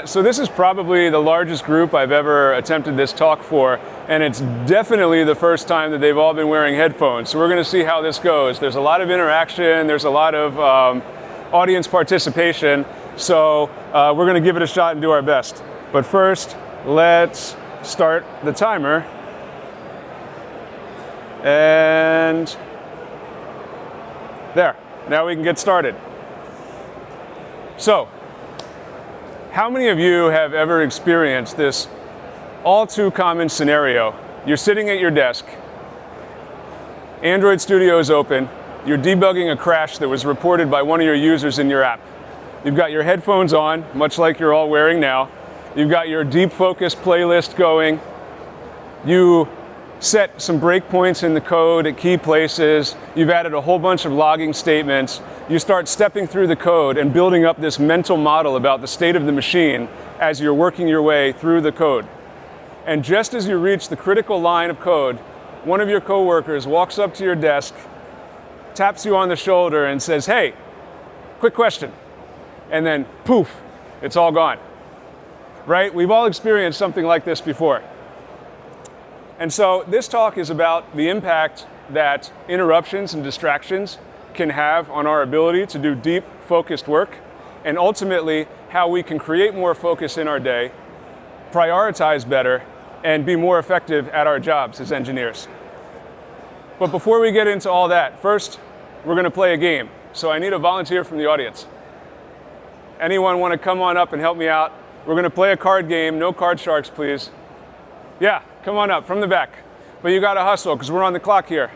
So this is probably the largest group I've ever attempted this talk for, and it's definitely the first time that they've all been wearing headphones. So we're going to see how this goes. There's a lot of interaction, there's a lot of audience participation, so we're going to give it a shot and do our best. But first, let's start the timer. And there, now we can get started. So, how many of you have ever experienced this all too common scenario? You're sitting at your desk, Android Studio is open, you're debugging a crash that was reported by one of your users in your app. You've got your headphones on, much like you're all wearing now. You've got your deep focus playlist going. You set some breakpoints in the code at key places. You've added a whole bunch of logging statements. You start stepping through the code and building up this mental model about the state of the machine as you're working your way through the code. And just as you reach the critical line of code, one of your coworkers walks up to your desk, taps you on the shoulder and says, "Hey, quick question." And then poof, it's all gone. Right? We've all experienced something like this before. And so this talk is about the impact that interruptions and distractions can have on our ability to do deep, focused work, and ultimately how we can create more focus in our day, prioritize better, and be more effective at our jobs as engineers. But before we get into all that, first, we're going to play a game. So I need a volunteer from the audience. Anyone want to come on up and help me out? We're going to play a card game. No card sharks, please. Yeah, come on up from the back. But you got to hustle because we're on the clock here.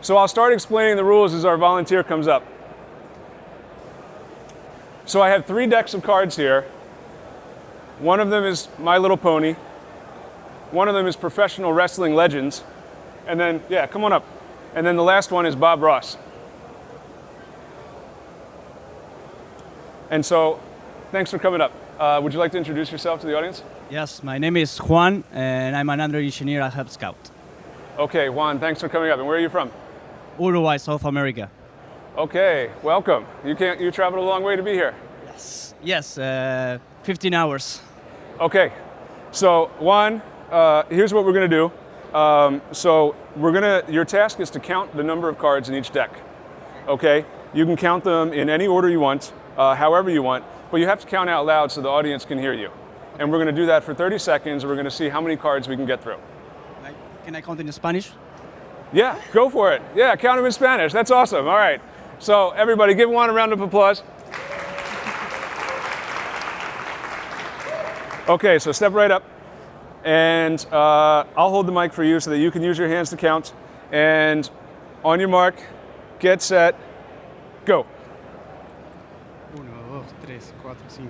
So I'll start explaining the rules as our volunteer comes up. So I have 3 decks of cards here. One of them is My Little Pony. One of them is Professional Wrestling Legends. And then, yeah, come on up. And then the last one is Bob Ross. And so, thanks for coming up. Would you like to introduce yourself to the audience? Yes, my name is Juan, and I'm an Android engineer at Help Scout. Okay, Juan, thanks for coming up. And where are you from? Uruguay, South America. Okay, welcome. You traveled a long way to be here. Yes, 15 hours. Okay, so Juan, here's what we're going to do. Your task is to count the number of cards in each deck. Okay, you can count them in any order you want, however you want, but you have to count out loud so the audience can hear you. And we're going to do that for 30 seconds. We're going to see how many cards we can get through. Can I count in Spanish? Yeah, go for it. Yeah, count them in Spanish. That's awesome. All right. So everybody, give Juan a round of applause. Okay, so step right up. And I'll hold the mic for you so that you can use your hands to count. And on your mark, get set, go. 1, 2, 3, 4, 5, 6,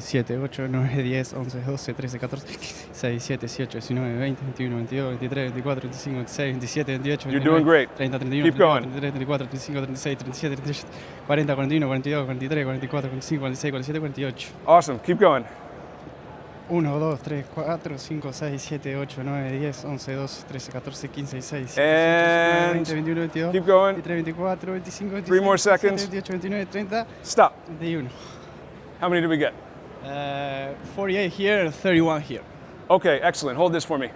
7, 8, 9, 10, 11, 12, 13, 14, 15, 16, 17, 18, 19, 20, 21, 22, 23, 24, 25, 26, 27, 28, 29, You're doing great. 30, 31, Keep going. 33, 34, 35, 36, 37, 38, 40, 41, 42, 43, 44, 45, 46, 47, 48. Awesome. Keep going. 1, 2, 3, 4, 5, 6, 7, 8, 9, 10, 11, 12, 13, 14, 15, 16, 17, And 18, 19, 20, 21, 22, keep going. 23, 24, 25, 26, 3 more 27, seconds. 28, 29, 30, Stop. 31. How many did we get? 48 here, 31 here. Okay, excellent. Hold this for me.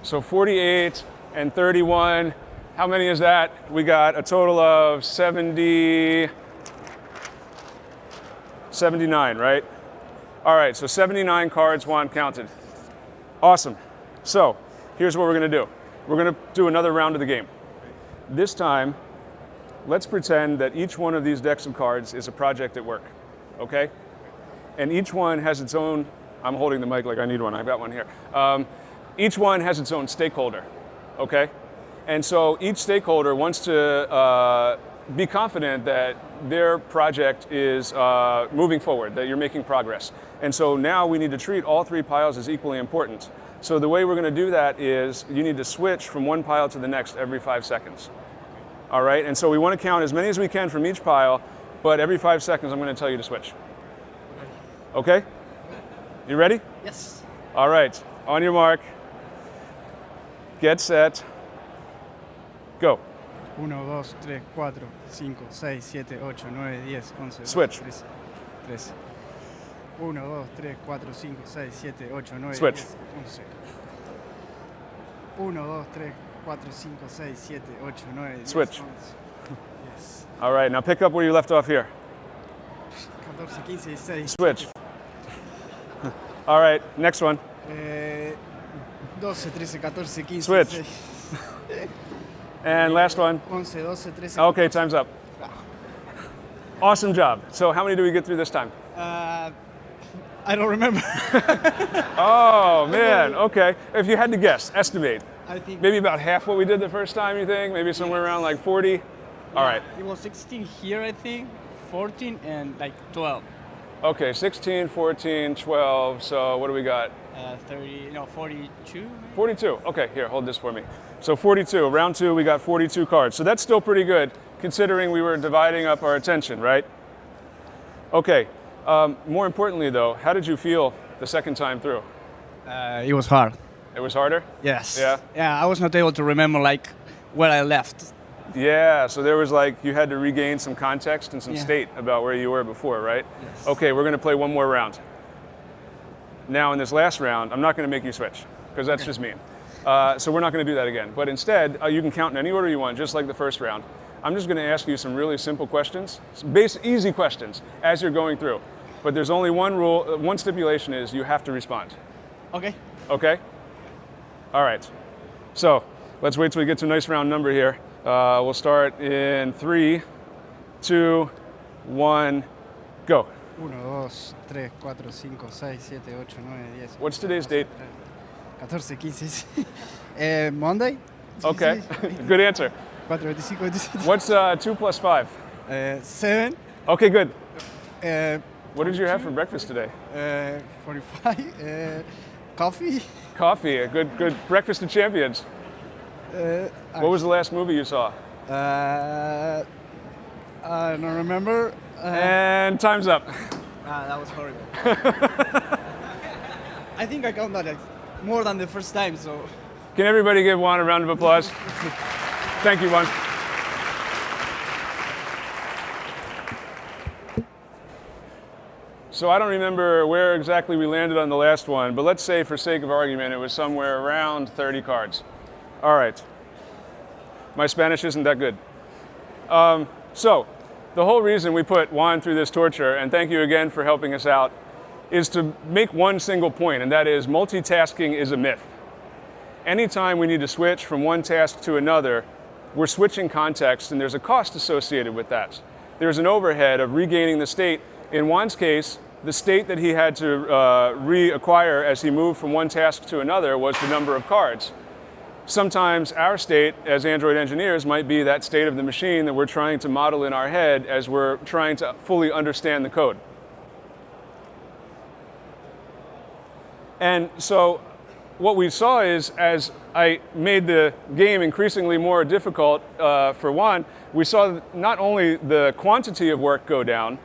So 48 and 31. How many is that? We got a total of 79, right? All right, so 79 cards Juan counted. Awesome. So here's what we're going to do. We're going to do another round of the game. This time, let's pretend that each one of these decks of cards is a project at work, okay? And each one has its own, I'm holding the mic like I need one, I've got one here. Each one has its own stakeholder, okay? And so each stakeholder wants to be confident that their project is moving forward, that you're making progress. And so now we need to treat all 3 piles as equally important. So the way we're going to do that is you need to switch from one pile to the next every 5 seconds. All right, and so we want to count as many as we can from each pile, but every 5 seconds I'm going to tell you to switch. Okay? You ready? Yes. All right, on your mark, get set, go. 1, 2, 3, 4, 5, 6, 7, 8, 9, 10, 11, Switch. 13. 1, 2, 3, 4, 5, 6, 7, 8, 9, Switch. 10, 11. 1, 2, 3, 4, 5, 6, 7, 8, 9, 10, Switch. 11. Yes. All right, now pick up where you left off here. 14, 15, 16. Switch. All right, next one. 12, 13, 14, 15, Switch. 16. And last one. 11, 12, 13. Okay, time's up. Awesome job. So how many do we get through this time? I don't remember. Oh, man, okay. If you had to guess, estimate. I think Maybe about half what we did the first time, you think? Maybe somewhere around like 40? All right. it was 16 here, I think, 14 and like 12. Okay, 16, 14, 12, so what do we got? 42. maybe? 42. Okay, here, hold this for me. So 42, round two, we got 42 cards. So that's still pretty good, considering we were dividing up our attention, right? Okay, more importantly though, how did you feel the second time through? It was hard. It was harder? Yes. Yeah? Yeah, I was not able to remember like where I left. Yeah, so there was like, you had to regain some context and some Yeah. state about where you were before, right? Yes. Okay, we're gonna play one more round. Now in this last round, I'm not gonna make you switch, because that's just mean. So we're not gonna do that again. But instead, you can count in any order you want, just like the first round. I'm just gonna ask you some really simple questions, easy questions, as you're going through. But there's only one rule, one stipulation is you have to respond, Okay. okay? All right, so let's wait till we get to a nice round number here. We'll start in 3, 2, 1, go. 1, 2, 3, 4, 5, 6, 7, 8, 9, 10. What's today's date? 14, 15. Monday? Okay, good answer. 4, 25, 27. What's 2 plus 5? 7. Okay, good. Uh, What did you have for breakfast today? 45. Coffee. Coffee, a good breakfast of champions. What was the last movie you saw? I don't remember. And time's up. That was horrible. I think I counted like more than the first time, so. Can everybody give Juan a round of applause? Thank you, Juan. So I don't remember where exactly we landed on the last one, but let's say for sake of argument, it was somewhere around 30 cards. All right. My Spanish isn't that good. So the whole reason we put Juan through this torture, and thank you again for helping us out, is to make one single point, and that is multitasking is a myth. Anytime we need to switch from one task to another, we're switching context, and there's a cost associated with that. There's an overhead of regaining the state. In Juan's case, the state that he had to reacquire as he moved from one task to another was the number of cards. Sometimes our state as Android engineers might be that state of the machine that we're trying to model in our head as we're trying to fully understand the code. And so what we saw is, as I made the game increasingly more difficult for Juan, we saw not only the quantity of work go down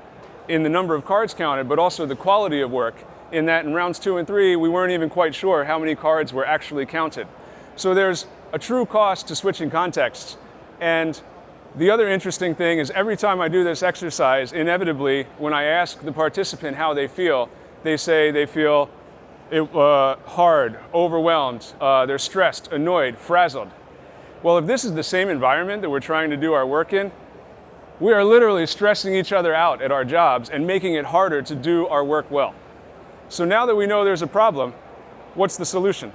in the number of cards counted, but also the quality of work, in that in rounds 2 and 3, we weren't even quite sure how many cards were actually counted. So there's a true cost to switching contexts. And the other interesting thing is every time I do this exercise, inevitably, when I ask the participant how they feel, they say they feel hard, overwhelmed, they're stressed, annoyed, frazzled. Well, if this is the same environment that we're trying to do our work in, we are literally stressing each other out at our jobs and making it harder to do our work well. So now that we know there's a problem, what's the solution?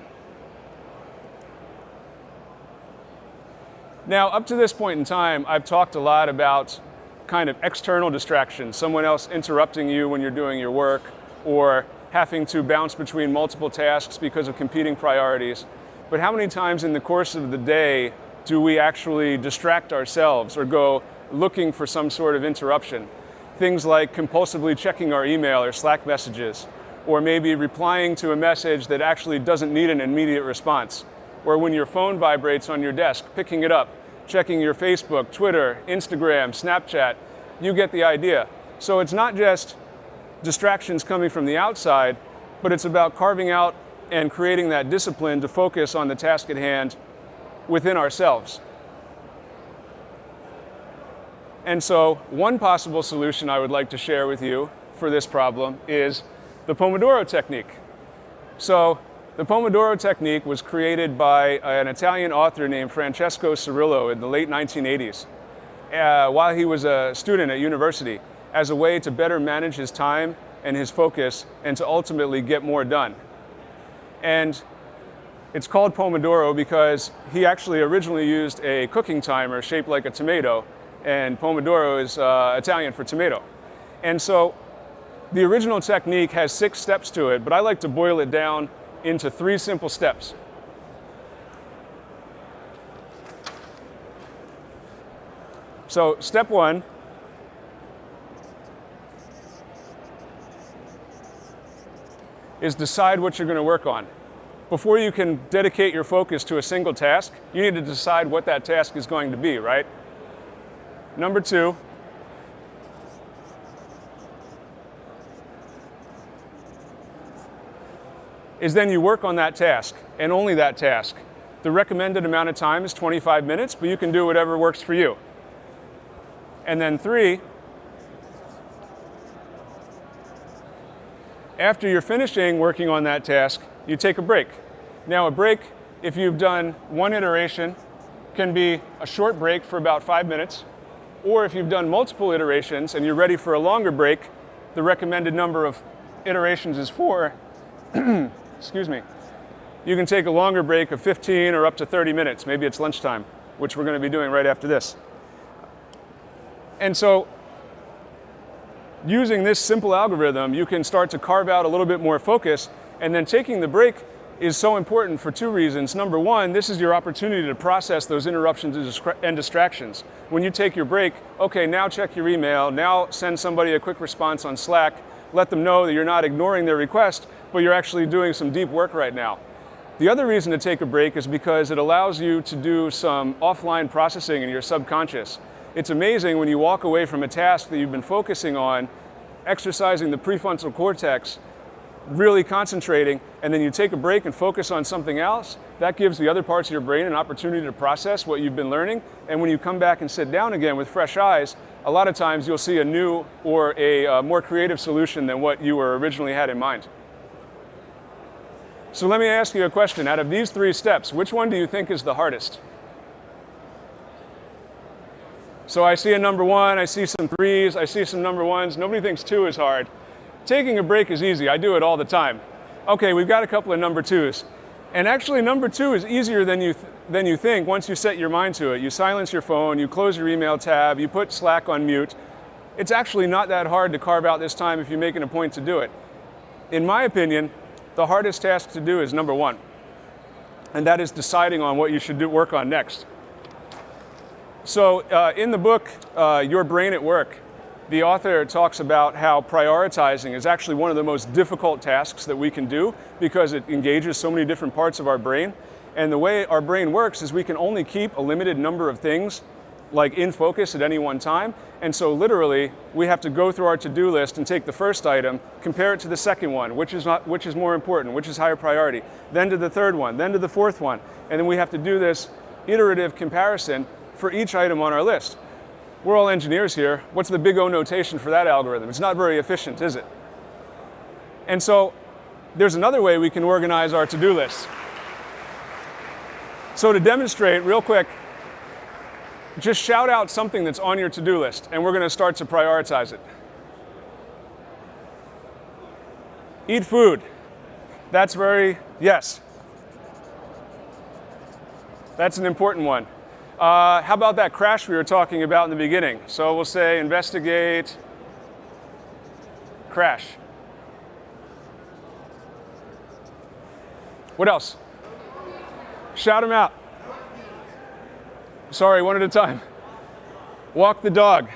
Now, up to this point in time, I've talked a lot about kind of external distractions, someone else interrupting you when you're doing your work, or having to bounce between multiple tasks because of competing priorities. But how many times in the course of the day do we actually distract ourselves or go looking for some sort of interruption? Things like compulsively checking our email or Slack messages, or maybe replying to a message that actually doesn't need an immediate response, or when your phone vibrates on your desk, picking it up, checking your Facebook, Twitter, Instagram, Snapchat. You get the idea. So it's not just distractions coming from the outside, but it's about carving out and creating that discipline to focus on the task at hand within ourselves. And so one possible solution I would like to share with you for this problem is the Pomodoro technique. So the Pomodoro technique was created by an Italian author named Francesco Cirillo in the late 1980s while he was a student at university, as a way to better manage his time and his focus and to ultimately get more done. And it's called Pomodoro because he actually originally used a cooking timer shaped like a tomato, and Pomodoro is Italian for tomato. And so the original technique has 6 steps to it, but I like to boil it down into 3 simple steps. So step 1 is decide what you're going to work on. Before you can dedicate your focus to a single task, you need to decide what that task is going to be, right? Number 2, is then you work on that task, and only that task. The recommended amount of time is 25 minutes, but you can do whatever works for you. And then 3, after you're finishing working on that task, you take a break. Now a break, if you've done one iteration, can be a short break for about 5 minutes, or if you've done multiple iterations and you're ready for a longer break, the recommended number of iterations is 4, excuse me, you can take a longer break of 15 or up to 30 minutes. Maybe it's lunchtime, which we're going to be doing right after this. And so using this simple algorithm, you can start to carve out a little bit more focus, and then taking the break is so important for 2 reasons. Number 1, this is your opportunity to process those interruptions and distractions. When you take your break, okay, now check your email, now send somebody a quick response on Slack, let them know that you're not ignoring their request, but you're actually doing some deep work right now. The other reason to take a break is because it allows you to do some offline processing in your subconscious. It's amazing when you walk away from a task that you've been focusing on, exercising the prefrontal cortex, really concentrating, and then you take a break and focus on something else. That gives the other parts of your brain an opportunity to process what you've been learning. And when you come back and sit down again with fresh eyes, a lot of times you'll see a new or a more creative solution than what you were originally had in mind. So let me ask you a question. Out of these 3 steps, which one do you think is the hardest? So I see a number 1, I see some 3s, I see some number 1s. Nobody thinks 2 is hard. Taking a break is easy. I do it all the time. Okay, we've got a couple of number 2s. And actually number 2 is easier than you think once you set your mind to it. You silence your phone, you close your email tab, you put Slack on mute. It's actually not that hard to carve out this time if you're making a point to do it. In my opinion, the hardest task to do is number 1. And that is deciding on what you should work on next. So in the book, Your Brain at Work, the author talks about how prioritizing is actually one of the most difficult tasks that we can do because it engages so many different parts of our brain. And the way our brain works is we can only keep a limited number of things like in focus at any one time. And so literally, we have to go through our to-do list and take the first item, compare it to the second one, which is more important, which is higher priority, then to the third one, then to the fourth one. And then we have to do this iterative comparison for each item on our list. We're all engineers here. What's the big O notation for that algorithm? It's not very efficient, is it? And so there's another way we can organize our to-do lists. So to demonstrate real quick, just shout out something that's on your to-do list, and we're going to start to prioritize it. Eat food. That's yes. That's an important one. How about that crash we were talking about in the beginning? So we'll say investigate, crash. What else? Shout them out. Sorry, one at a time. Walk the dog.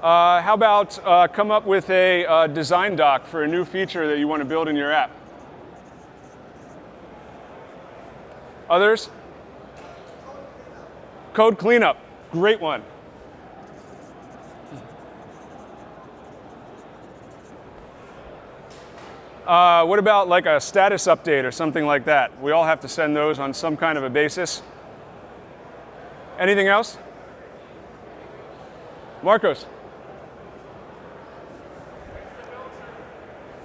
How about come up with a design doc for a new feature that you want to build in your app? Others? Code cleanup. Great one. What about like a status update or something like that? We all have to send those on some kind of a basis. Anything else? Marcos.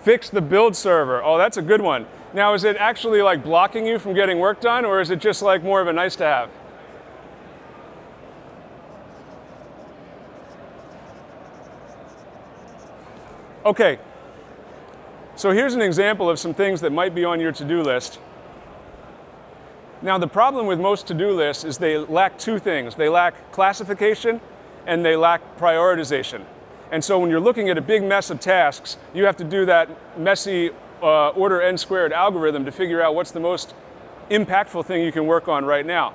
Fix the build server. Oh, that's a good one. Now, is it actually like blocking you from getting work done, or is it just like more of a nice to have? Okay. So here's an example of some things that might be on your to-do list. Now, the problem with most to-do lists is they lack two things. They lack classification and they lack prioritization. And so when you're looking at a big mess of tasks, you have to do that messy order n squared algorithm to figure out what's the most impactful thing you can work on right now.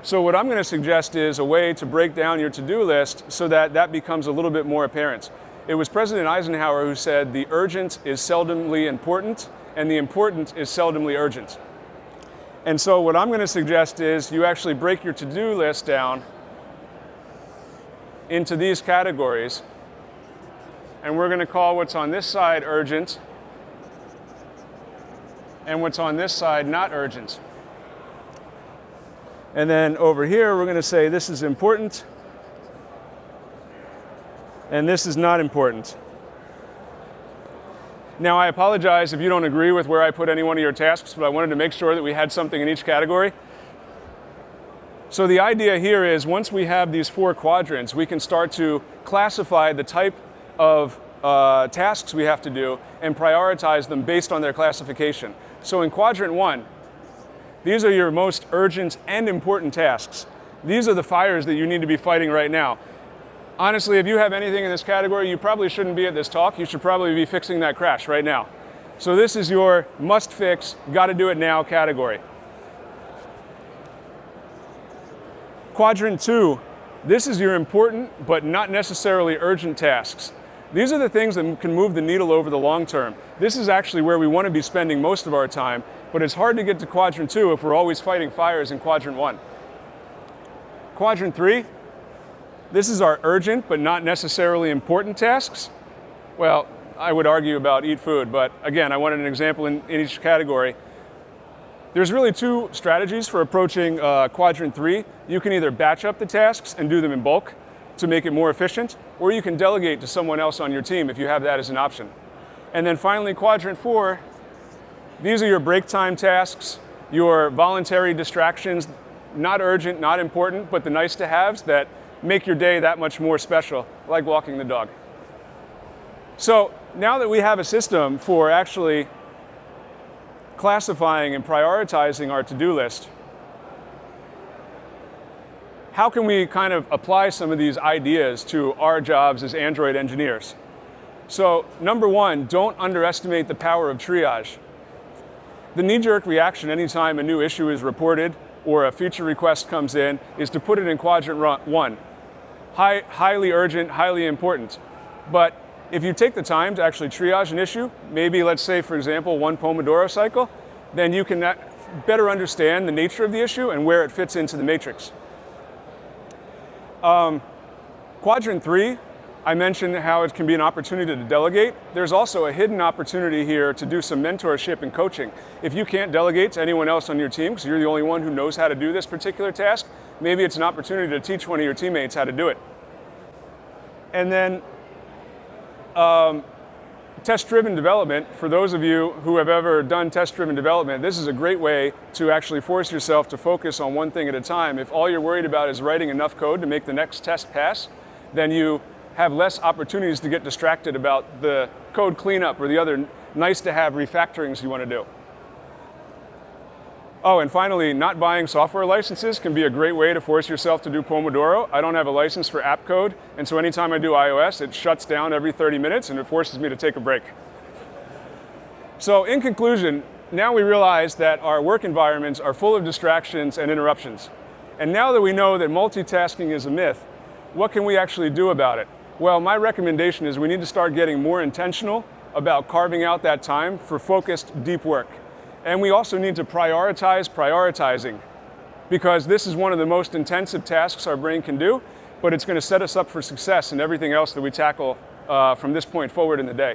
So what I'm going to suggest is a way to break down your to-do list so that that becomes a little bit more apparent. It was President Eisenhower who said the urgent is seldomly important and the important is seldomly urgent. And so what I'm going to suggest is you actually break your to-do list down into these categories. And we're going to call what's on this side urgent and what's on this side not urgent. And then over here, we're going to say this is important and this is not important. Now, I apologize if you don't agree with where I put any one of your tasks, but I wanted to make sure that we had something in each category. So the idea here is once we have these four quadrants, we can start to classify the type of tasks we have to do and prioritize them based on their classification. So in quadrant 1, these are your most urgent and important tasks. These are the fires that you need to be fighting right now. Honestly, if you have anything in this category, you probably shouldn't be at this talk. You should probably be fixing that crash right now. So this is your must fix, gotta do it now category. Quadrant 2, this is your important but not necessarily urgent tasks. These are the things that can move the needle over the long term. This is actually where we want to be spending most of our time, but it's hard to get to quadrant 2 if we're always fighting fires in quadrant 1. Quadrant 3, this is our urgent but not necessarily important tasks. Well, I would argue about eat food, but again, I wanted an example in each category. There's really two strategies for approaching quadrant 3. You can either batch up the tasks and do them in bulk to make it more efficient, or you can delegate to someone else on your team if you have that as an option. And then finally, quadrant 4, these are your break time tasks, your voluntary distractions, not urgent, not important, but the nice to haves that make your day that much more special, like walking the dog. So now that we have a system for actually classifying and prioritizing our to-do list, how can we kind of apply some of these ideas to our jobs as Android engineers? So number one, don't underestimate the power of triage. The knee-jerk reaction anytime a new issue is reported or a feature request comes in is to put it in quadrant 1. Highly urgent, highly important. But if you take the time to actually triage an issue, maybe let's say, for example, 1 Pomodoro cycle, then you can better understand the nature of the issue and where it fits into the matrix. Quadrant 3, I mentioned how it can be an opportunity to delegate. There's also a hidden opportunity here to do some mentorship and coaching. If you can't delegate to anyone else on your team because you're the only one who knows how to do this particular task, maybe it's an opportunity to teach one of your teammates how to do it. And then test-driven development, for those of you who have ever done test-driven development, this is a great way to actually force yourself to focus on one thing at a time. If all you're worried about is writing enough code to make the next test pass, then you have less opportunities to get distracted about the code cleanup or the other nice-to-have refactorings you want to do. Oh, and finally, not buying software licenses can be a great way to force yourself to do Pomodoro. I don't have a license for app code, and so anytime I do iOS, it shuts down every 30 minutes and it forces me to take a break. So in conclusion, now we realize that our work environments are full of distractions and interruptions. And now that we know that multitasking is a myth, what can we actually do about it? Well, my recommendation is we need to start getting more intentional about carving out that time for focused, deep work. And we also need to prioritize prioritizing, because this is one of the most intensive tasks our brain can do, but it's going to set us up for success in everything else that we tackle from this point forward in the day.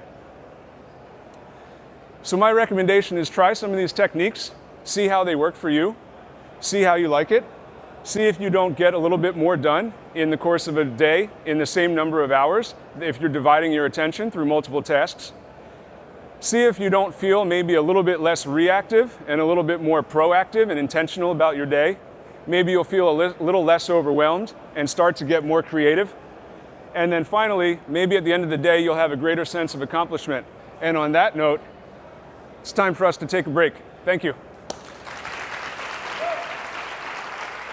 So my recommendation is try some of these techniques, see how they work for you, see how you like it, see if you don't get a little bit more done in the course of a day in the same number of hours, if you're dividing your attention through multiple tasks. See if you don't feel maybe a little bit less reactive and a little bit more proactive and intentional about your day. Maybe you'll feel a little less overwhelmed and start to get more creative. And then finally, maybe at the end of the day, you'll have a greater sense of accomplishment. And on that note, it's time for us to take a break. Thank you.